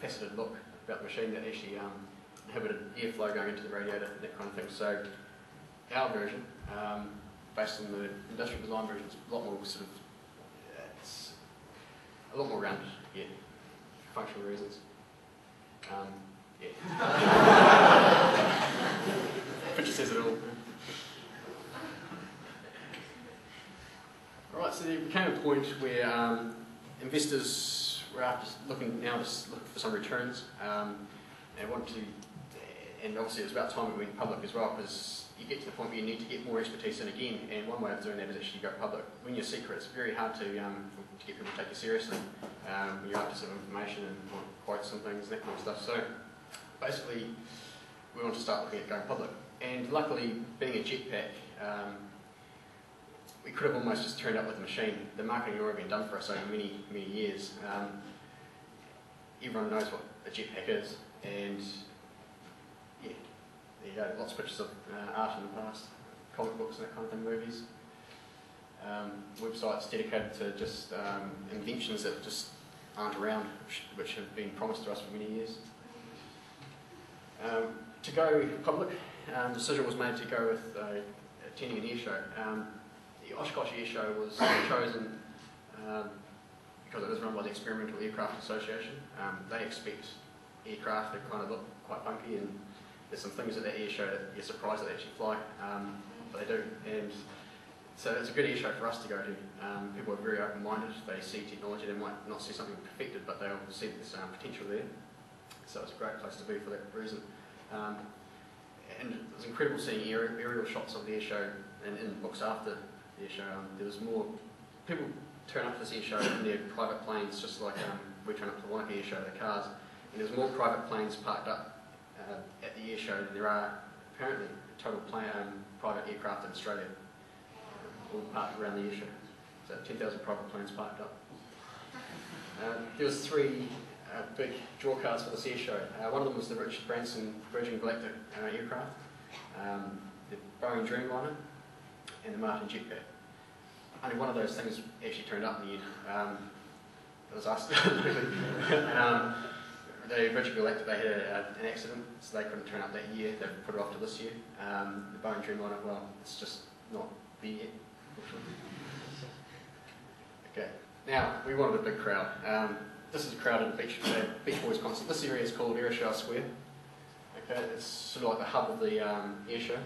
faceted look about the machine that actually inhibited airflow going into the radiator and that kind of thing. So our version, based on the industrial design version, is a lot more sort of, it's a lot more rounded, yeah, for functional reasons. Yeah. Picture says it all. Right, so there became a point where investors were looking for some returns, and wanted to, and obviously it was about time we went public as well, because you get to the point where you need to get more expertise in again, and one way of doing that is actually go public. When you're secret, it's very hard to get people to take you seriously. When you're after some information and quotes and things, that kind of stuff. So basically, we want to start looking at going public. And luckily, being a Jetpack, we could have almost just turned up with the machine. The marketing had already been done for us over many, many years. Everyone knows what a Jetpack is, and yeah, there you go. Lots of pictures of art in the past, comic books and that kind of thing, movies. Websites dedicated to just inventions that just aren't around, which have been promised to us for many years. To go public, the decision was made to go with attending an air show. The Oshkosh Air Show was chosen because it was run by the Experimental Aircraft Association. They expect aircraft that kind of look quite funky, and there's some things at that air show that you're surprised that they actually fly, but they do. And so it's a good air show for us to go to. People are very open-minded. They see technology. They might not see something perfected, but they'll see that there's potential there. So it's a great place to be for that reason. And it was incredible seeing aerial shots of the air show and in books after the air show. There was more people turn up to this air show in their private planes, just like we turn up to the Wanaka air show, their cars. And there's more private planes parked up at the air show than there are apparently total private aircraft in Australia, all parked around the air show. So 10,000 private planes parked up. There was three big draw cards for this air show. One of them was the Richard Branson Virgin Galactic aircraft, the Boeing Dreamliner, and the Martin Jetpack. Only one of those things actually turned up in the end. It was us. The Virgin Galactic, they had an accident, so they couldn't turn up that year. They put it off to this year. The Boeing Dreamliner, well, it's just not there yet. Okay, now we wanted a big crowd. This is a crowd at the Beach Boys concert. This area is called Ayrshire Square. Okay, it's sort of like the hub of the air show.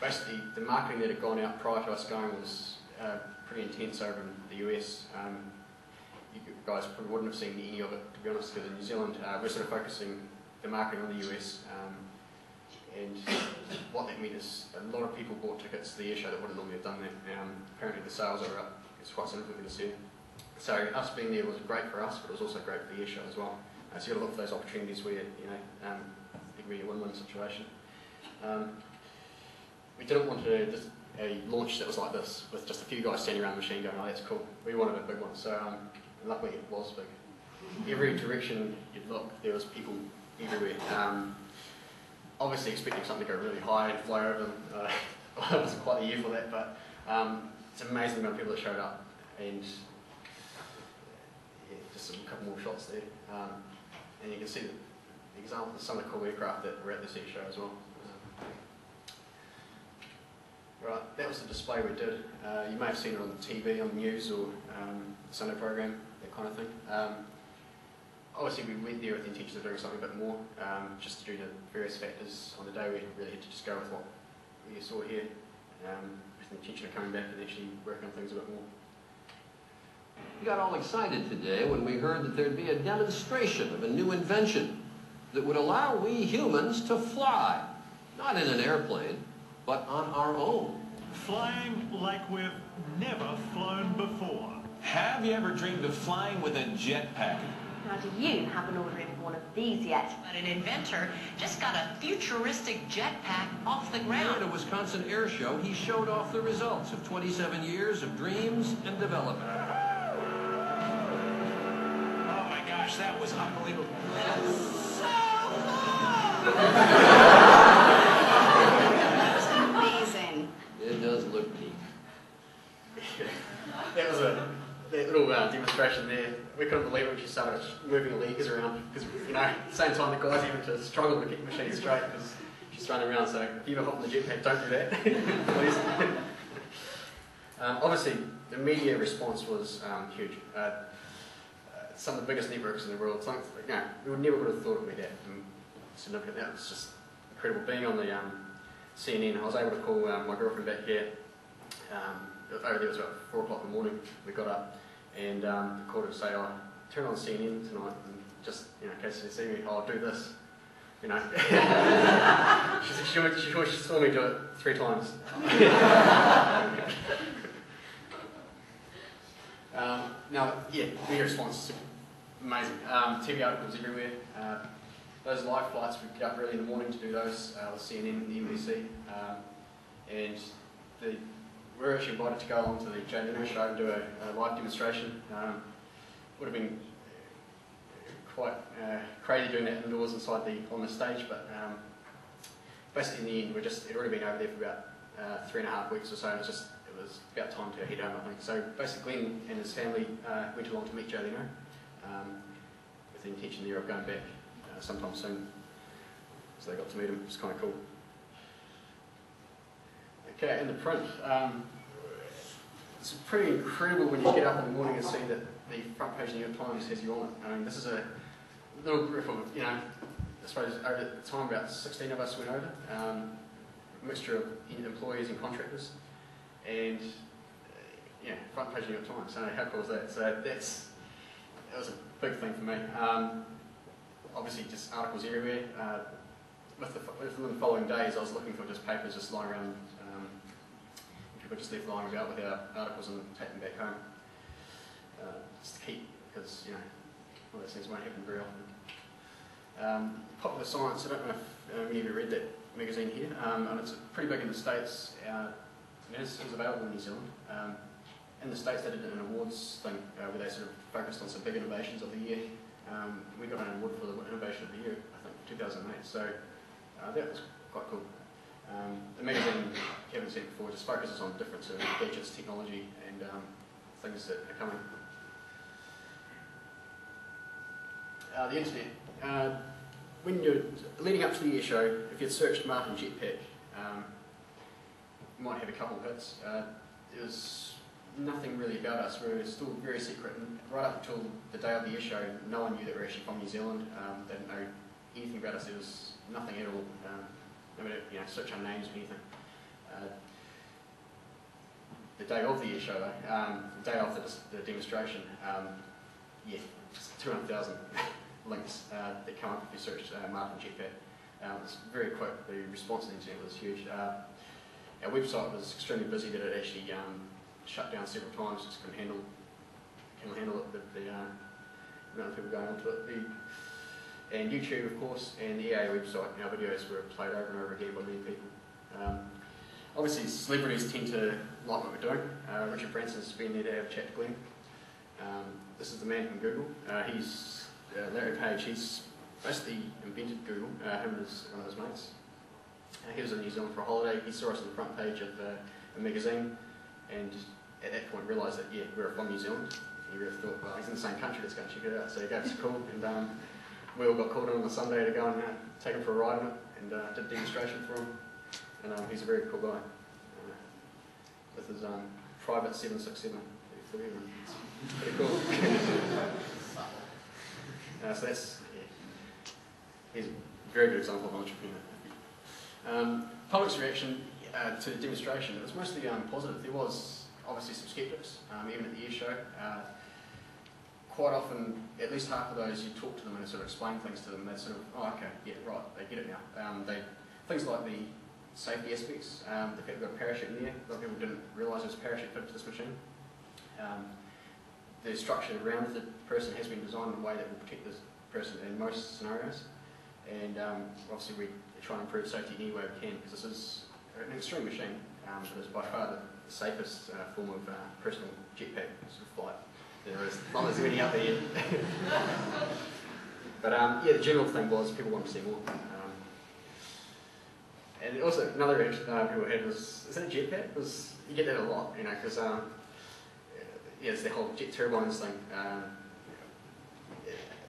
Basically, the marketing that had gone out prior to us going was pretty intense over in the US. You guys probably wouldn't have seen any of it, to be honest, because in New Zealand we're sort of focusing the marketing on the US. And what that meant is a lot of people bought tickets to the air show that wouldn't normally have done that. Apparently the sales are up. It's quite significant this year. So us being there was great for us, but it was also great for the air show as well. So you've got to look for those opportunities where, it can be a win-win situation. We didn't want to just a launch that was like this, with just a few guys standing around the machine going, oh, that's cool. We wanted a big one, so luckily it was big. Every direction you'd look, there was people everywhere. Obviously expecting something to go really high and fly over them. It wasn't quite the year for that, but it's an amazing amount of people that showed up, and yeah, just a couple more shots there. And you can see the examples of some of the cool aircraft that were at this air show as well. Right, that was the display we did. You may have seen it on TV, on the news, or Sunday program, that kind of thing. Obviously we went there with the intention of doing something a bit more, just due to various factors. On the day we really had to just go with what we saw here, with the intention of coming back and actually working on things a bit more. We got all excited today when we heard that there'd be a demonstration of a new invention that would allow we humans to fly, not in an airplane, but on our own. Flying like we've never flown before. Have you ever dreamed of flying with a jetpack? Now, do you have an order in one of these yet? But an inventor just got a futuristic jetpack off the ground. Here at a Wisconsin air show, he showed off the results of 27 years of dreams and development. Oh my gosh, that was unbelievable. That's amazing. It does look neat. That was a little demonstration there we couldn't believe it when she started moving her legs around, because, you know, at the same time the guys even to struggle to keep the machine straight because she's running around. So if you ever hop in the jetpack, don't do that, please. Obviously, the media response was huge. Some of the biggest networks in the world. Something, you know, we never would have thought it would be that significant. That was just incredible. Being on the CNN, I was able to call my girlfriend back here. Over there was about 4 o'clock in the morning. We got up and called her to say, "Oh, turn on CNN tonight, and just, you know, in case they see me, I'll do this." You know, she saw me do it 3 times. Now, yeah, media response is amazing. TV articles everywhere. Those live flights, we get up early in the morning to do those with CNN and the NBC. And we were actually invited to go along to the Jetpack Roadshow and do a live demonstration. Would have been quite crazy doing that indoors inside on the stage, but basically in the end, it had already been over there for about 3.5 weeks or so, and it was about time to head home, I think. So basically Glenn and his family went along to meet Jolino with the intention there of going back sometime soon. So they got to meet him. It was kind of cool. Okay, in the print, it's pretty incredible when you get up in the morning and see that the front page of the New York Times has you on it. I mean, this is a little group of, you know, I suppose over the time about 16 of us went over, a mixture of employees and contractors, and yeah, front page of the New York Times. So how cool is that? So that was a big thing for me. Obviously, just articles everywhere. Within the following days, I was looking for just papers just lying around. People just left lying about with our articles and take them back home. Just to keep, because, you know, all those things won't happen very often. Popular Science, I don't know if many of you read that magazine here, and it's pretty big in the States. It is available in New Zealand. In the States, they did an awards thing where they sort of focused on some big innovations of the year. We got an award for the Innovation of the Year, I think, 2008, so that was quite cool. The magazine, Kevin said before, just focuses on different sort of gadgets, technology, and things that are coming. The internet. When you're leading up to the air show, if you'd searched Martin Jetpack, you might have a couple of hits. There was nothing really about us. We were still very secret, and right up until the day of the air show, no one knew that we were actually from New Zealand. They didn't know anything about us. There was nothing at all. No matter, you know, search our names or anything. The day of the air show, though, the day after the demonstration, yeah, just 200,000 links that come up if you search Martin Jetpack. It was very quick. The response to the internet was huge. Our website was extremely busy that it actually shut down several times. Just couldn't handle it. The amount of people going onto it. And YouTube, of course, and the EA website. Our videos were played over and over again by many people. Obviously, celebrities tend to like what we're doing. Richard Branson's been there to have a chat to Glenn. This is the man from Google. He's Larry Page. He's basically invented Google. Him and one of his mates. He was in New Zealand for a holiday. He saw us on the front page of a magazine, and at that point realised that, yeah, we're from New Zealand. He really thought, well, he's in the same country, let's go and check it out. So he gave us a call, and we all got called in on a Sunday to go and take him for a ride on it, and did a demonstration for him. And he's a very cool guy with his private 767. It's pretty cool. So that's, yeah, he's a very good example of an entrepreneur. Public's reaction to the demonstration, it was mostly positive. There was obviously some skeptics, even at the air show. Quite often, at least half of those, you talk to them and sort of explain things to them, and they sort of, oh, okay, yeah, right, they get it now. Things like the safety aspects, the fact we've got a parachute in there. A lot of people didn't realise there was a parachute fitted to this machine. The structure around the person has been designed in a way that will protect this person in most scenarios. And obviously we try and improve safety any way we can, because this is an extreme machine, but it's by far the safest form of personal jetpack sort of flight there is. Not there's many out there yet. But yeah, the general thing was people want to see more. And also another reaction people had was, is that a jetpack? Because you get that a lot, you know, because yeah, it's the whole jet turbines thing.